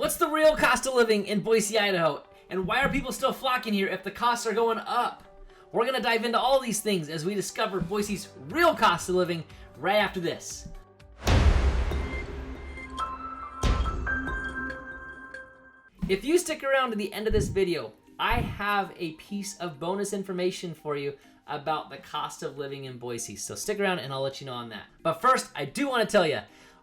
What's the real cost of living in Boise, Idaho? And why are people still flocking here if the costs are going up? We're going to dive into all these things as we discover Boise's real cost of living right after this. If you stick around to the end of this video, I have a piece of bonus information for you about the cost of living in Boise. So stick around and I'll let you know on that. But first, I do want to tell you,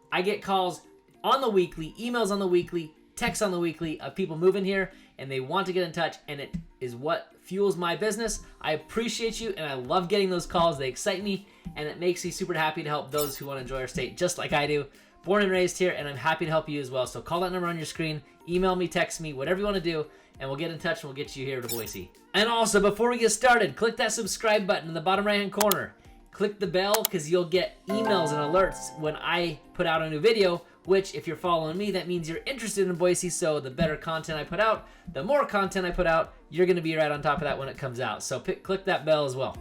I get calls on the weekly, emails on the weekly, texts on the weekly of people moving here and they want to get in touch, and it is what fuels my business. I appreciate you and I love getting those calls. They excite me and it makes me super happy to help those who want to enjoy our state just like I do. Born and raised here, and I'm happy to help you as well. So call that number on your screen, email me, text me, whatever you want to do, and we'll get in touch and we'll get you here to Boise. And also, before we get started, click that subscribe button in the bottom right-hand corner. Click the bell because you'll get emails and alerts when I put out a new video, which if you're following me, that means you're interested in Boise. So the better content I put out, the more content I put out, you're going to be right on top of that when it comes out. So click that bell as well.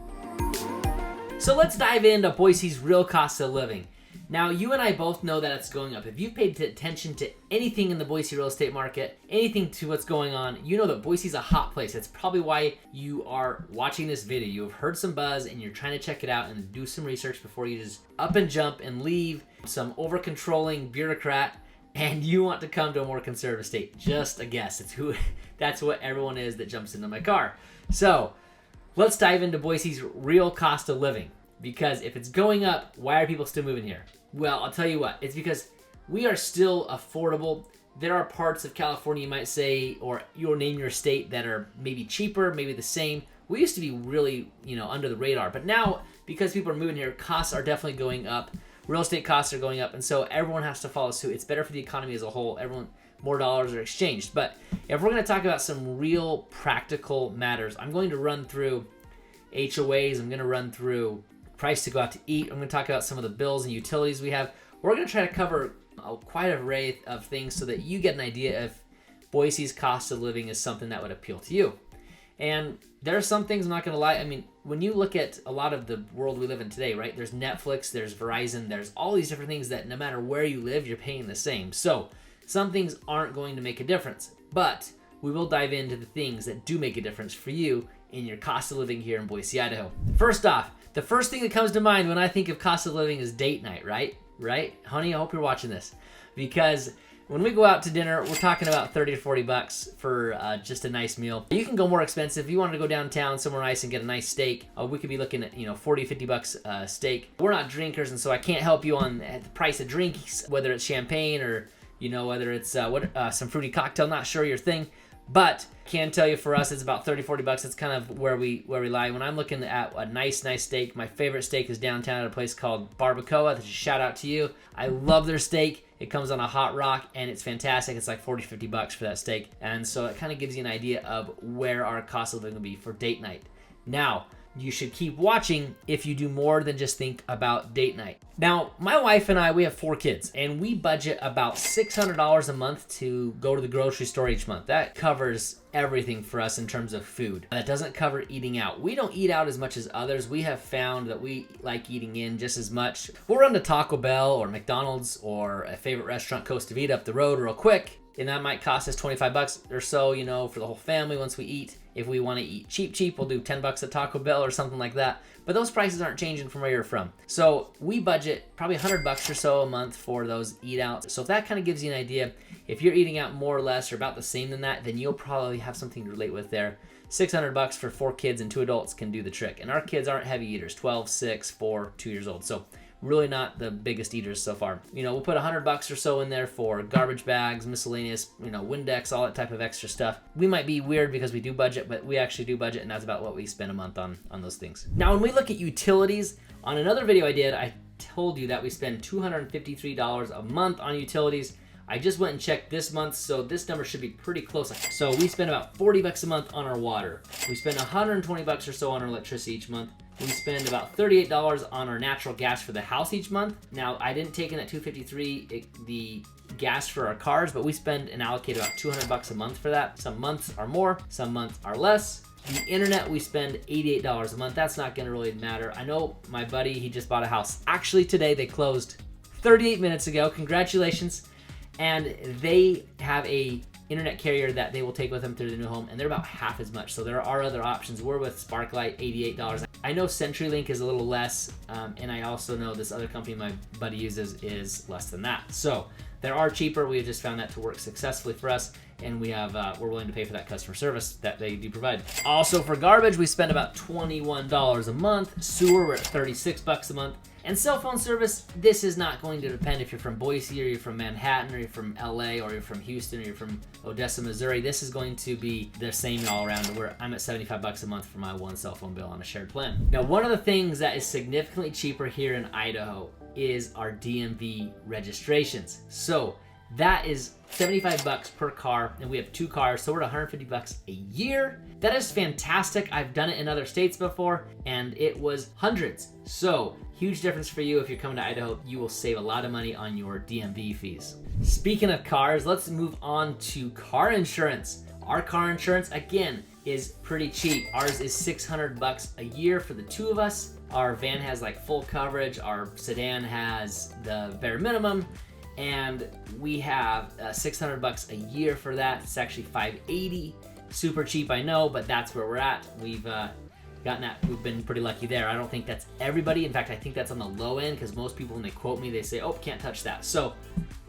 So let's dive into Boise's real cost of living. Now, you and I both know that it's going up. If you've paid attention to anything in the Boise real estate market, anything to what's going on, you know that Boise's a hot place. That's probably why you are watching this video. You have heard some buzz and you're trying to check it out and do some research before you just up and jump and leave some over-controlling bureaucrat and you want to come to a more conservative state. Just a guess. That's what everyone is that jumps into my car. So let's dive into Boise's real cost of living. Because if it's going up, why are people still moving here? Well, I'll tell you what. It's because we are still affordable. There are parts of California, you might say, or you'll name your state, that are maybe cheaper, maybe the same. We used to be really, under the radar. But now, because people are moving here, costs are definitely going up. Real estate costs are going up. And so everyone has to follow suit. It's better for the economy as a whole. More dollars are exchanged. But if we're going to talk about some real practical matters, I'm going to run through HOAs. I'm going to run through price to go out to eat. I'm going to talk about some of the bills and utilities we have. We're going to try to cover quite an array of things so that you get an idea if Boise's cost of living is something that would appeal to you. And there are some things, I'm not going to lie. I mean, when you look at a lot of the world we live in today, right? There's Netflix, there's Verizon, there's all these different things that no matter where you live, you're paying the same. So some things aren't going to make a difference, but we will dive into the things that do make a difference for you in your cost of living here in Boise, Idaho. First off, the first thing that comes to mind when I think of cost of living is date night, right? Right? Honey, I hope you're watching this. Because when we go out to dinner, we're talking about 30 to 40 bucks for just a nice meal. You can go more expensive. If you wanted to go downtown somewhere nice and get a nice steak, we could be looking at 40, 50 bucks a steak. We're not drinkers, and so I can't help you on the price of drinks, whether it's champagne or whether it's some fruity cocktail. Not sure your thing. But I can tell you for us, it's about 30, 40 bucks. That's kind of where we lie. When I'm looking at a nice steak, my favorite steak is downtown at a place called Barbacoa. That's a shout out to you. I love their steak. It comes on a hot rock and it's fantastic. It's like 40, 50 bucks for that steak. And so it kind of gives you an idea of where our cost of living will be for date night. Now, you should keep watching if you do more than just think about date night. Now, my wife and I, we have 4 kids, and we budget about $600 a month to go to the grocery store each month. That covers everything for us in terms of food. That doesn't cover eating out. We don't eat out as much as others. We have found that we like eating in just as much. We'll run to Taco Bell or McDonald's or a favorite restaurant, Costa Vida, up the road real quick, and that might cost us 25 bucks or so, for the whole family once we eat. If we want to eat cheap, we'll do 10 bucks at Taco Bell or something like that. But those prices aren't changing from where you're from. So we budget probably 100 bucks or so a month for those eat outs. So if that kind of gives you an idea, if you're eating out more or less or about the same than that, then you'll probably have something to relate with there. 600 bucks for 4 kids and 2 adults can do the trick. And our kids aren't heavy eaters, 12, 6, 4, 2 years old. So really not the biggest eaters so far. We'll put 100 bucks or so in there for garbage bags, miscellaneous, Windex, all that type of extra stuff. We might be weird because we do budget, but we actually do budget, and that's about what we spend a month on those things. Now, when we look at utilities, on another video I did, I told you that we spend $253 a month on utilities. I just went and checked this month, so this number should be pretty close. So we spend about 40 bucks a month on our water. We spend 120 bucks or so on our electricity each month. We spend about $38 on our natural gas for the house each month. Now, I didn't take in that $253, the gas for our cars, but we spend and allocate about 200 bucks a month for that. Some months are more, some months are less. The internet, we spend $88 a month. That's not gonna really matter. I know my buddy, he just bought a house. Actually, today they closed 38 minutes ago. Congratulations. and they have a internet carrier that they will take with them to the new home, and they're about half as much. So there are other options. We're with Sparklight, $88. I know CenturyLink is a little less, and I also know this other company my buddy uses is less than that. So there are cheaper. We have just found that to work successfully for us, and we're willing to pay for that customer service that they do provide. Also for garbage, we spend about $21 a month. Sewer, we're at $36 a month. And cell phone service, this is not going to depend if you're from Boise or you're from Manhattan or you're from LA or you're from Houston or you're from Odessa, Missouri. This is going to be the same all around, where I'm at $75 a month for my one cell phone bill on a shared plan. Now, one of the things that is significantly cheaper here in Idaho is our DMV registrations. So that is $75 per car, and we have 2 cars, so we're at $150 a year. That is fantastic. I've done it in other states before, and it was hundreds. So huge difference for you if you're coming to Idaho. You will save a lot of money on your DMV fees. Speaking of cars, let's move on to car insurance. Our car insurance, again, is pretty cheap. Ours is $600 a year for the 2 of us. Our van has like full coverage. Our sedan has the bare minimum, and we have $600 a year for that. It's actually $580. Super cheap, I know, but that's where we're at. We've gotten that. We've been pretty lucky there. I don't think that's everybody. In fact, I think that's on the low end, because most people, when they quote me, they say, oh, can't touch that. So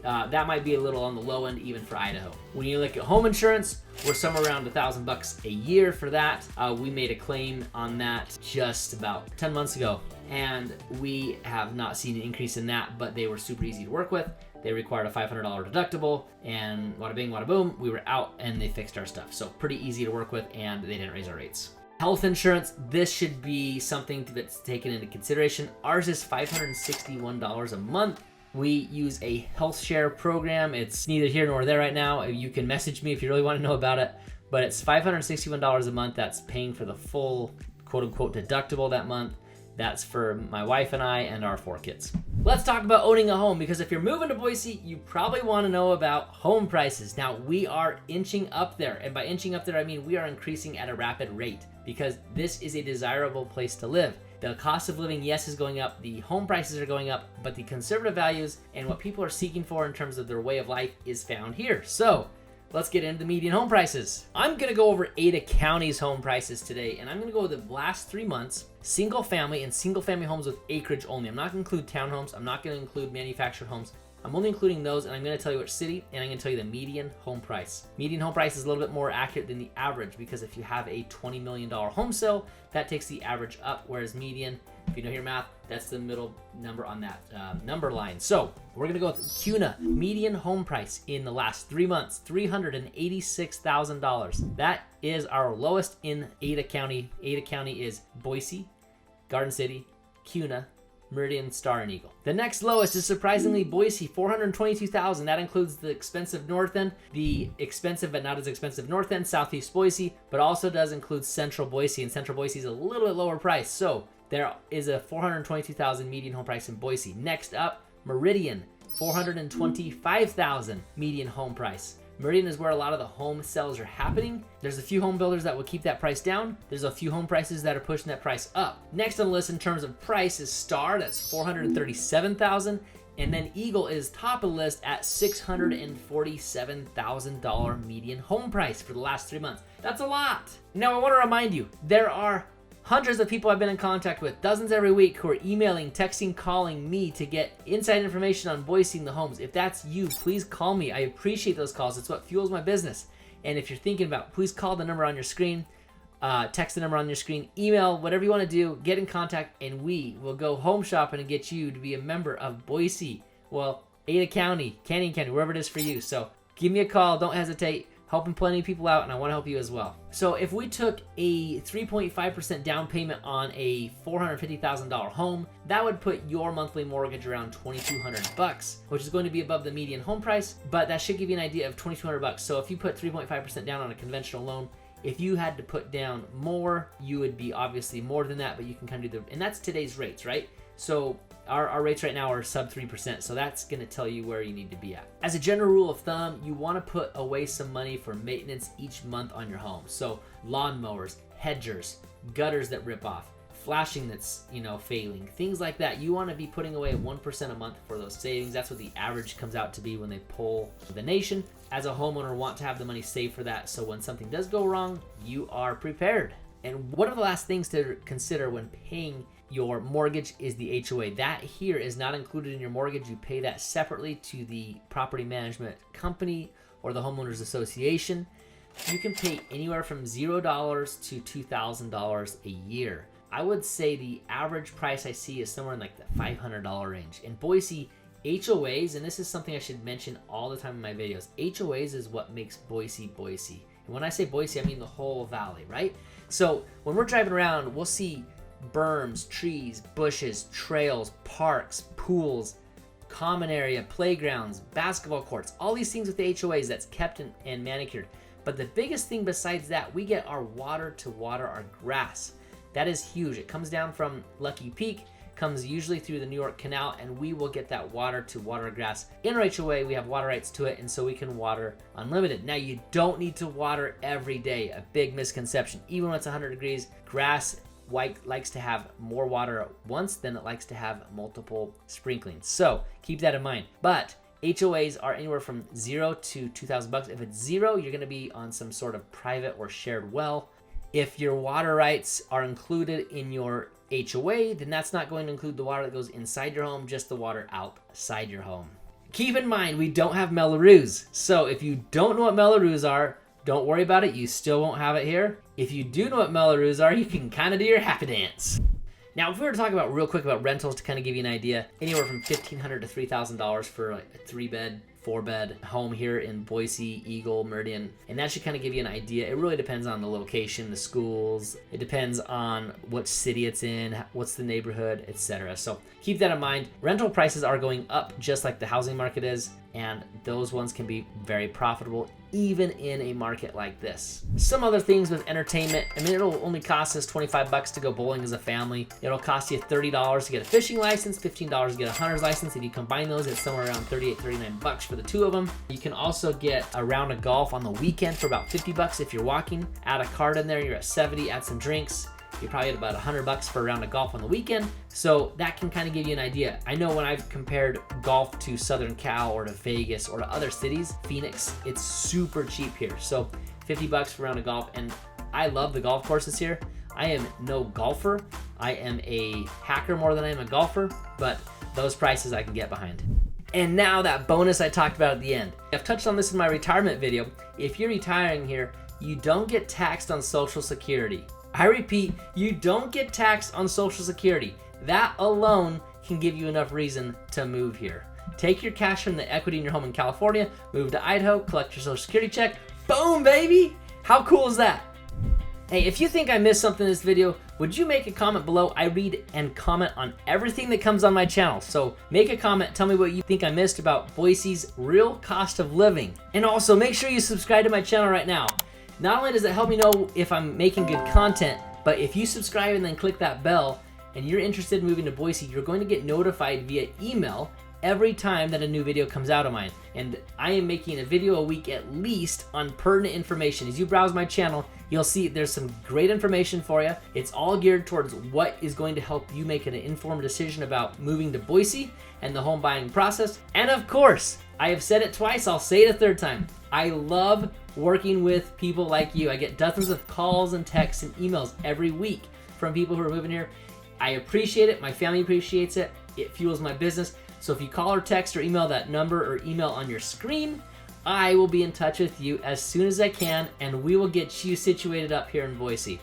that might be a little on the low end even for Idaho. When you look at home insurance, we're somewhere around $1,000 a year for that. We made a claim on that just about 10 months ago, and we have not seen an increase in that, but they were super easy to work with. They required a $500 deductible, and wada bing, wada boom, we were out and they fixed our stuff. So pretty easy to work with, and they didn't raise our rates. Health insurance, this should be something that's taken into consideration. Ours is $561 a month. We use a health share program. It's neither here nor there right now. You can message me if you really want to know about it, but it's $561 a month. That's paying for the full quote unquote deductible that month. That's for my wife and I and our 4 kids. Let's talk about owning a home, because if you're moving to Boise, you probably want to know about home prices. Now, we are inching up there, and by inching up there, I mean we are increasing at a rapid rate, because this is a desirable place to live. The cost of living, yes, is going up. The home prices are going up, but the conservative values and what people are seeking for in terms of their way of life is found here. So let's get into the median home prices. I'm gonna go over Ada County's home prices today, and I'm gonna go the last 3 months, single family and single family homes with acreage only. I'm not gonna include townhomes. I'm not gonna include manufactured homes. I'm only including those, and I'm gonna tell you which city, and I'm gonna tell you the median home price. Median home price is a little bit more accurate than the average, because if you have a $20 million home sale, that takes the average up, whereas median, if you know your math, that's the middle number on that number line. So we're gonna go with CUNA. Median home price in the last 3 months, $386,000. That is our lowest in Ada County. Ada County is Boise, Garden City, CUNA, Meridian, Star, and Eagle. The next lowest is surprisingly Boise, $422,000. That includes the expensive north end, the expensive but not as expensive north end, southeast Boise, but also does include central Boise, and central Boise is a little bit lower price. So there is a $422,000 median home price in Boise. Next up, Meridian, $425,000 median home price. Meridian is where a lot of the home sales are happening. There's a few home builders that will keep that price down. There's a few home prices that are pushing that price up. Next on the list in terms of price is Star, that's $437,000. And then Eagle is top of the list at $647,000 median home price for the last 3 months. That's a lot. Now I want to remind you, there are hundreds of people I've been in contact with, dozens every week, who are emailing, texting, calling me to get inside information on Boise and the homes. If that's you, please call me. I appreciate those calls. It's what fuels my business. And if you're thinking about, please call the number on your screen, text the number on your screen, email, whatever you want to do, get in contact, and we will go home shopping and get you to be a member of Boise, well, Ada County, Canyon County, wherever it is for you. So give me a call. Don't hesitate. Helping plenty of people out, and I want to help you as well. So if we took a 3.5% down payment on a $450,000 home, that would put your monthly mortgage around $2,200, which is going to be above the median home price, but that should give you an idea of $2,200. So if you put 3.5% down on a conventional loan, if you had to put down more, you would be obviously more than that, but you can kind of do and that's today's rates, right? So our rates right now are sub 3%, so that's gonna tell you where you need to be at. As a general rule of thumb, you wanna put away some money for maintenance each month on your home. So lawnmowers, hedgers, gutters that rip off, flashing that's, you know, failing, things like that. You want to be putting away 1% a month for those savings. That's what the average comes out to be when they poll the nation. As a homeowner, want to have the money saved for that, so when something does go wrong, you are prepared. And one of the last things to consider when paying your mortgage is the HOA. That here is not included in your mortgage. You pay that separately to the property management company or the homeowners association. You can pay anywhere from $0 to $2,000 a year. I would say the average price I see is somewhere in like the $500 range. In Boise, HOAs, and this is something I should mention all the time in my videos, HOAs is what makes Boise, Boise. And when I say Boise, I mean the whole valley, right? So when we're driving around, we'll see berms, trees, bushes, trails, parks, pools, common area, playgrounds, basketball courts, all these things with the HOAs that's kept and manicured. But the biggest thing besides that, we get our water to water our grass. That is huge. It comes down from Lucky Peak, comes usually through the New York Canal, and we will get that water to water our grass. In our HOA, we have water rights to it, and so we can water unlimited. Now, you don't need to water every day. A big misconception. Even when it's 100 degrees, grass likes to have more water at once than it likes to have multiple sprinklings. So keep that in mind. But HOAs are anywhere from $0 to $2,000. If it's $0, you're going to be on some sort of private or shared well. If your water rights are included in your HOA, then that's not going to include the water that goes inside your home, just the water outside your home. Keep in mind, we don't have Melloroos. So if you don't know what Melloroos are, don't worry about it. You still won't have it here. If you do know what Melloroos are, you can kind of do your happy dance. Now, if we were to talk about real quick about rentals to kind of give you an idea, anywhere from $1,500 to $3,000 for like a 3-bed, 4-bed home here in Boise, Eagle, Meridian. And that should kind of give you an idea. It really depends on the location, the schools. It depends on what city it's in, what's the neighborhood, etc. So keep that in mind. Rental prices are going up just like the housing market is, and those ones can be very profitable even in a market like this. Some other things with entertainment, I mean, it'll only cost us $25 to go bowling as a family. It'll cost you $30 to get a fishing license, $15 to get a hunter's license. If you combine those, it's somewhere around $38, $39 for the two of them. You can also get a round of golf on the weekend for about $50 if you're walking. Add a card in there, you're at $70, add some drinks. You're probably at about $100 for a round of golf on the weekend. So that can kind of give you an idea. I know when I've compared golf to Southern Cal or to Vegas or to other cities, Phoenix, it's super cheap here. So $50 for a round of golf. And I love the golf courses here. I am no golfer. I am a hacker more than I am a golfer, but those prices I can get behind. And now that bonus I talked about at the end. I've touched on this in my retirement video. If you're retiring here, you don't get taxed on Social Security. I repeat, you don't get taxed on Social Security. That alone can give you enough reason to move here. Take your cash from the equity in your home in California, move to Idaho, collect your Social Security check. Boom, baby! How cool is that? Hey, if you think I missed something in this video, would you make a comment below? I read and comment on everything that comes on my channel. So make a comment, tell me what you think I missed about Boise's real cost of living. And also make sure you subscribe to my channel right now. Not only does it help me know if I'm making good content, but if you subscribe and then click that bell and you're interested in moving to Boise, you're going to get notified via email every time that a new video comes out of mine. And I am making a video a week at least on pertinent information. As you browse my channel, you'll see there's some great information for you. It's all geared towards what is going to help you make an informed decision about moving to Boise and the home buying process. And of course, I have said it twice, I'll say it a third time. I love working with people like you. I get dozens of calls and texts and emails every week from people who are moving here. I appreciate it. My family appreciates it. It fuels my business. So if you call or text or email that number or email on your screen, I will be in touch with you as soon as I can, and we will get you situated up here in Boise.